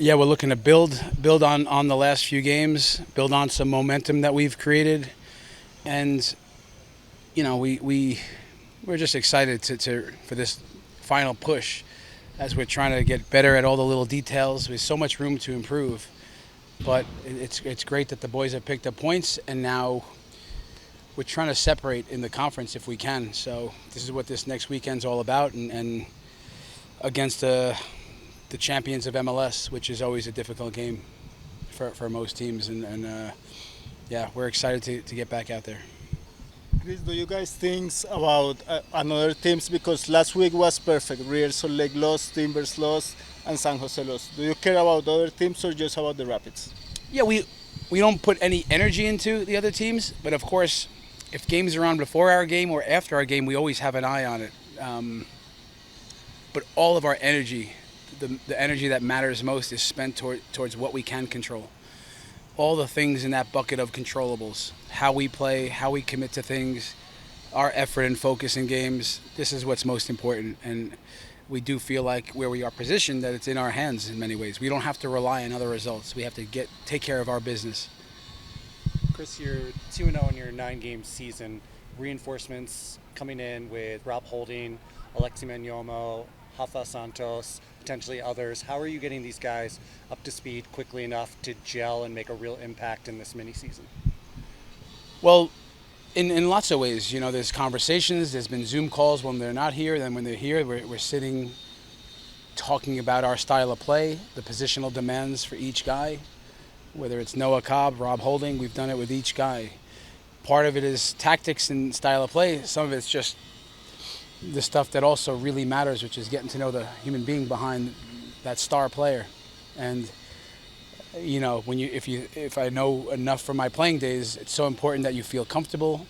Yeah, we're looking to build on the last few games, build on some momentum that we've created, and we're just excited to for this final push as we're trying to get better at all the little details. There's so much room to improve, but it's great that the boys have picked up points, and now we're trying to separate in the conference if we can. So this is what this next weekend's all about, and against the champions of MLS, which is always a difficult game for most teams, and yeah, we're excited to get back out there. Chris, do you guys think about another teams because last week was perfect? Real Salt Lake lost, Timbers lost, and San Jose lost. Do you care about other teams or just about the Rapids? Yeah, we don't put any energy into the other teams, but of course, if games are on before our game or after our game, we always have an eye on it. But all of our energy, the energy that matters most, is spent towards what we can control. All the things in that bucket of controllables, how we play, how we commit to things, our effort and focus in games, this is what's most important. And we do feel like where we are positioned that it's in our hands in many ways. We don't have to rely on other results. We have to take care of our business. Chris, you're 2-0 in your 9-game season. Reinforcements coming in with Rob Holding, Alexi Manyomo, Rafa Santos, potentially others. How are you getting these guys up to speed quickly enough to gel and make a real impact in this mini season? Well, in lots of ways, there's conversations, there's been Zoom calls when they're not here, then when they're here, we're sitting talking about our style of play, the positional demands for each guy, whether it's Noah Cobb, Rob Holding, we've done it with each guy. Part of it is tactics and style of play, some of it's just the stuff that also really matters, which is getting to know the human being behind that star player. And if I know enough from my playing days, it's so important that you feel comfortable,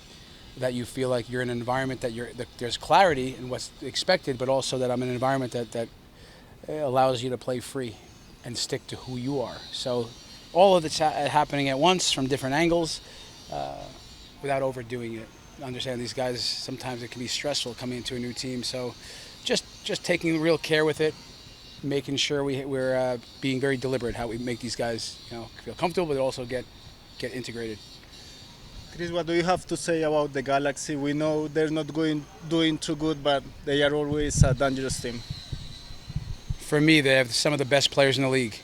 that you feel like you're in an environment that there's clarity in what's expected, but also that I'm in an environment that allows you to play free and stick to who you are. So all of it's happening at once from different angles, without overdoing it. Understand these guys, sometimes it can be stressful coming into a new team, so just taking real care with it, making sure we're being very deliberate how we make these guys feel comfortable, but also get integrated. Chris, what do you have to say about the Galaxy? We know they're not doing too good, but they are always a dangerous team. For me, they have some of the best players in the league,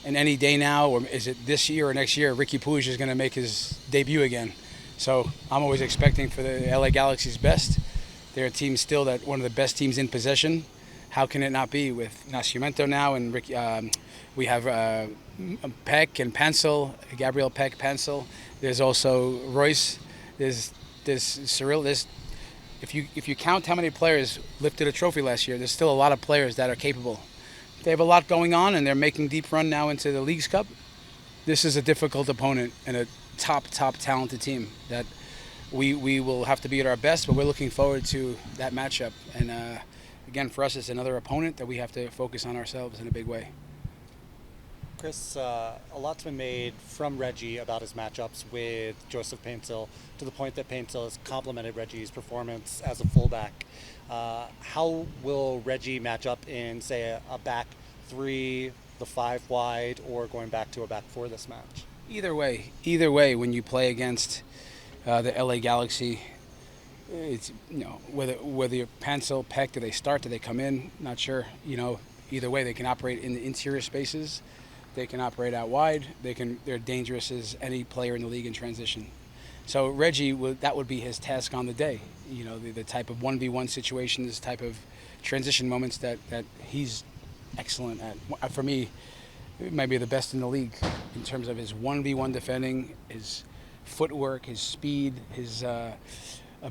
and any day now, or is it this year or next year, Ricky Puig is going to make his debut again. So I'm always expecting for the LA Galaxy's best. They're a team still that one of the best teams in possession. How can it not be with Nascimento now and Ricky? We have Peck and Pencil, Gabriel Peck, Pencil. There's also Royce. There's Cyril. If you count how many players lifted a trophy last year, there's still a lot of players that are capable. They have a lot going on, and they're making deep run now into the Leagues Cup. This is a difficult opponent and a top talented team that we will have to be at our best, but we're looking forward to that matchup. And again, for us, it's another opponent that we have to focus on ourselves in a big way. Chris, a lot's been made from Reggie about his matchups with Joseph Painsil, to the point that Painsil has complimented Reggie's performance as a fullback. How will Reggie match up in, say, a back three, the 5 wide, or going back to a back 4 this match? Either way, when you play against the LA Galaxy, it's whether you're Pencil, Peck, do they start? Do they come in? Not sure. Either way, they can operate in the interior spaces. They can operate out wide. They're dangerous as any player in the league in transition. So Reggie, that would be his task on the day. The type of 1v1 situations, type of transition moments that he's excellent at. For me, it might be the best in the league in terms of his 1v1 defending, his footwork, his speed. A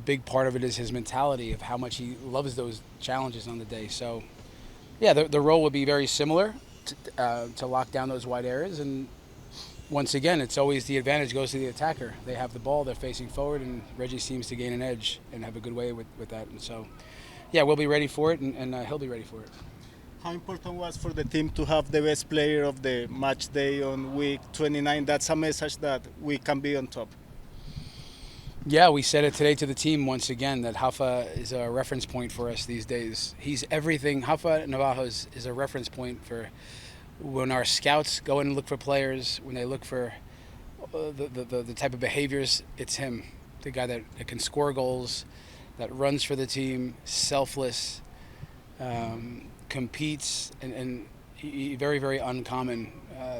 big part of it is his mentality of how much he loves those challenges on the day. So, yeah, the role would be very similar to lock down those wide areas. And once again, it's always the advantage goes to the attacker. They have the ball, they're facing forward, and Reggie seems to gain an edge and have a good way with that. And so, yeah, we'll be ready for it, and he'll be ready for it. How important was for the team to have the best player of the match day on week 29? That's a message that we can be on top. Yeah, we said it today to the team once again that Rafa is a reference point for us these days. He's everything. Rafa Navajo is a reference point for when our scouts go in and look for players, when they look for the type of behaviors, it's him, the guy that can score goals, that runs for the team, selfless, competes, and very, very uncommon.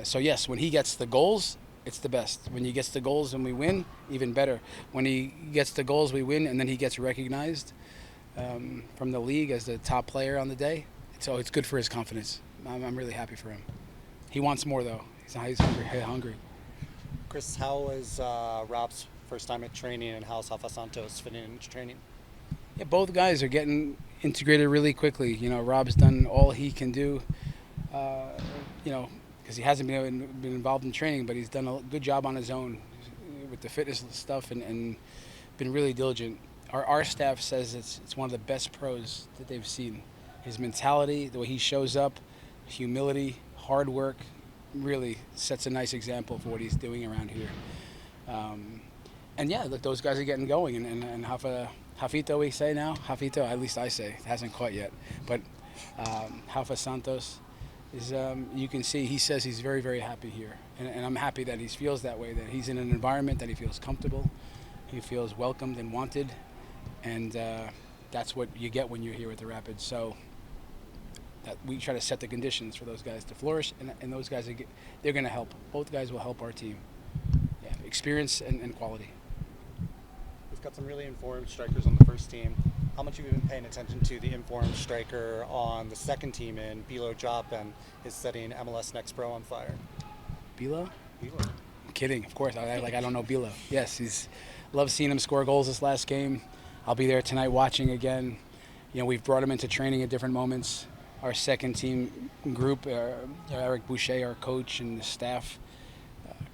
So yes, when he gets the goals, it's the best. When he gets the goals and we win, even better. When he gets the goals, we win, and then he gets recognized from the league as the top player on the day. So it's good for his confidence. I'm really happy for him. He wants more though. He's hungry. Chris, how was Rob's first time at training, and how's Rafa Santos fitting into training? Yeah, both guys are getting integrated really quickly. Rob's done all he can do. Because he hasn't been involved in training, but he's done a good job on his own with the fitness stuff and been really diligent. Our staff says it's one of the best pros that they've seen. His mentality, the way he shows up, humility, hard work, really sets a nice example for what he's doing around here. And yeah, look, those guys are getting going, and Jafito, we say now, Jafito, at least I say, it hasn't caught yet, but Rafa Santos is, you can see, he says he's very, very happy here, and I'm happy that he feels that way, that he's in an environment that he feels comfortable, he feels welcomed and wanted, and that's what you get when you're here with the Rapids. So that we try to set the conditions for those guys to flourish, and those guys, they're going to help. Both guys will help our team. Yeah, experience and quality. We've got some really informed strikers on the first team. How much have you been paying attention to the informed striker on the second team in Bilo Jop, and is setting MLS Next Pro on fire? Bilo? Bilo. I'm kidding, of course. I don't know Bilo. Yes, love seeing him score goals this last game. I'll be there tonight watching again. We've brought him into training at different moments. Our second team group, Eric Boucher, our coach, and the staff,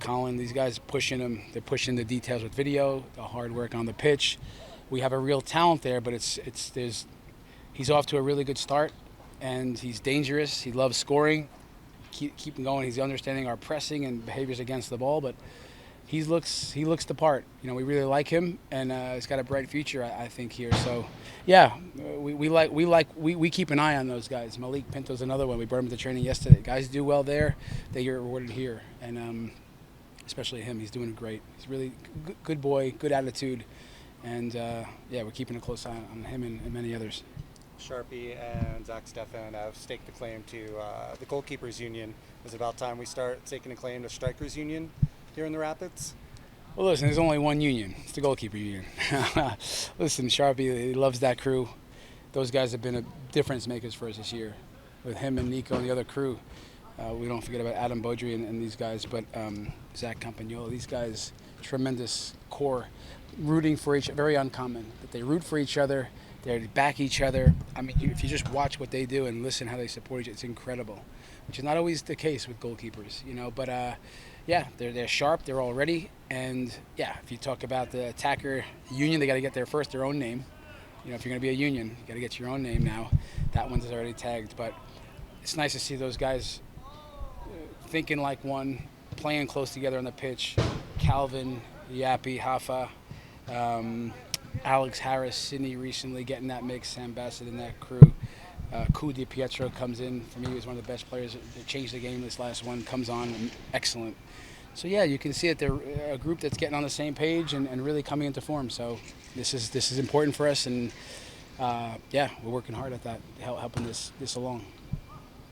Colin, these guys pushing him. They're pushing the details with video, the hard work on the pitch. We have a real talent there, but he's off to a really good start, and he's dangerous. He loves scoring. Keep him going. He's understanding our pressing and behaviors against the ball, but he looks the part. We really like him, and he's got a bright future, I think, here. So, yeah, we keep an eye on those guys. Malik Pinto's another one. We brought him to training yesterday. Guys do well there, they get rewarded here, and especially him. He's doing great. He's really good boy, good attitude, and yeah, we're keeping a close eye on him and many others. Sharpie and Zach Steffen have staked a claim to the Goalkeepers Union. Is it about time we start taking a claim to Strikers Union here in the Rapids? Well, listen, there's only one union. It's the Goalkeeper Union. Listen, Sharpie, he loves that crew. Those guys have been difference makers for us this year. With him and Nico and the other crew, we don't forget about Adam Beaudry and these guys, but Zach Campagnolo, these guys, tremendous core, rooting for each other, very uncommon, that they root for each other, they back each other. I mean, if you just watch what they do and listen how they support each other, it's incredible, which is not always the case with goalkeepers, but yeah, they're sharp, they're all ready, and yeah, if you talk about the attacker union, they got to get their own name. If you're going to be a union, you got to get your own name now. That one's already tagged, but it's nice to see those guys thinking like one, playing close together on the pitch. Calvin, Yappy, Hafa, Alex Harris, Sydney recently getting that mix, Sam Bassett in that crew. Ku Di Pietro comes in. For me, he was one of the best players that changed the game this last one. Comes on, and excellent. So yeah, you can see that they're a group that's getting on the same page and really coming into form. So this is important for us, and yeah, we're working hard at that, helping this along.